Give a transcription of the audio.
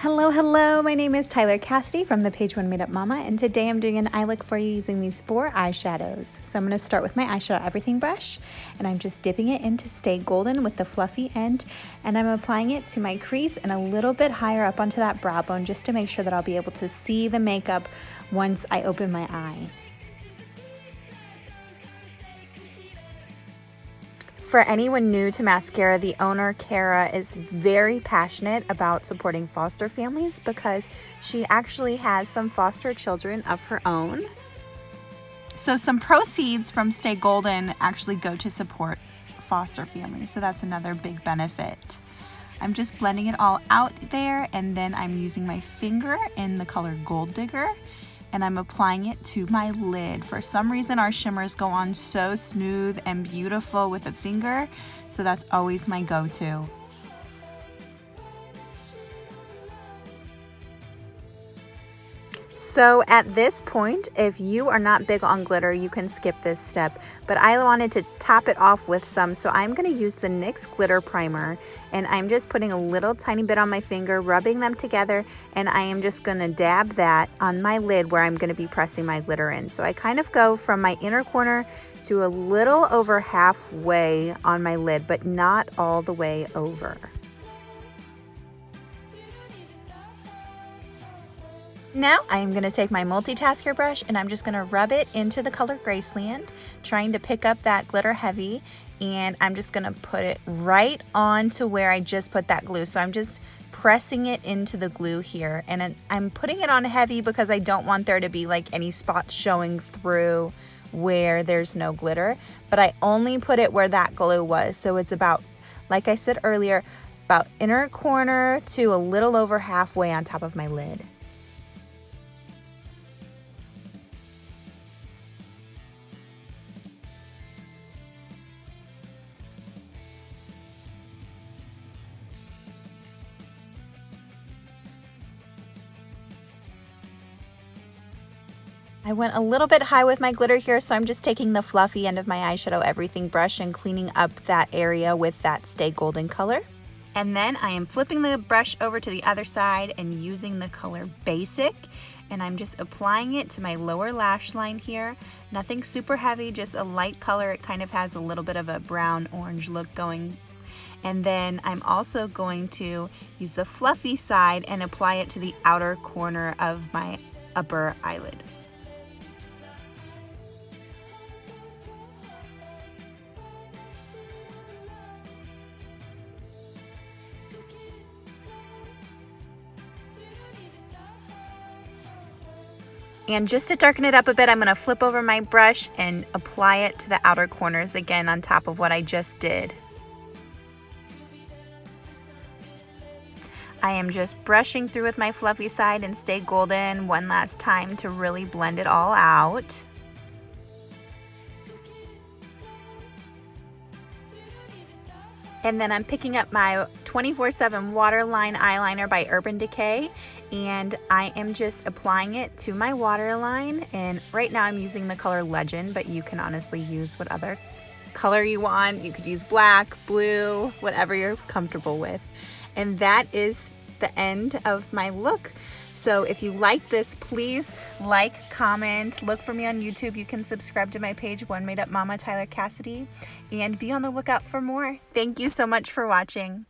Hello, my name is Tyler Cassidy from the page One Made Up Mama, and today I'm doing an eye look for you using these 4 eyeshadows. So I'm going to start with my eyeshadow everything brush, and I'm just dipping it in to stay golden with the fluffy end, and I'm applying it to my crease and a little bit higher up onto that brow bone just to make sure that I'll be able to see the makeup once I open my eye. For anyone new to Maskcara, the owner, Kara, is very passionate about supporting foster families because she actually has some foster children of her own. So some proceeds from Stay Golden actually go to support foster families, so that's another big benefit. I'm just blending it all out there, and then I'm using my finger in the color Gold Digger, and I'm applying it to my lid. For some reason, our shimmers go on so smooth and beautiful with a finger, so that's always my go-to. So at this point, if you are not big on glitter, you can skip this step, but I wanted to top it off with some, so I'm going to use the NYX glitter primer, and I'm just putting a little tiny bit on my finger, rubbing them together, and I am just going to dab that on my lid where I'm going to be pressing my glitter in. So I kind of go from my inner corner to a little over halfway on my lid, but not all the way over. Now I'm going to take my multitasker brush and I'm just going to rub it into the color Graceland, trying to pick up that glitter heavy, and I'm just going to put it right on to where I just put that glue. So I'm just pressing it into the glue here, and I'm putting it on heavy because I don't want there to be like any spots showing through where there's no glitter, but I only put it where that glue was. So it's about, like I said earlier, about inner corner to a little over halfway on top of my lid. I went a little bit high with my glitter here, so I'm just taking the fluffy end of my eyeshadow everything brush and cleaning up that area with that Stay Golden color. And then I am flipping the brush over to the other side and using the color Basic, and I'm just applying it to my lower lash line here. Nothing super heavy, just a light color. It kind of has a little bit of a brown orange look going. And then I'm also going to use the fluffy side and apply it to the outer corner of my upper eyelid. And just to darken it up a bit, I'm going to flip over my brush and apply it to the outer corners again on top of what I just did. I am just brushing through with my fluffy side and Stay Golden one last time to really blend it all out. And then I'm picking up my 24/7 Waterline Eyeliner by Urban Decay, and I am just applying it to my waterline. And right now I'm using the color Legend, but you can honestly use what other color you want. You could use black, blue, whatever you're comfortable with. And that is the end of my look. So if you like this, please like, comment, look for me on YouTube. You can subscribe to my page, One Made Up Mama, Tyler Cassidy, and be on the lookout for more. Thank you so much for watching.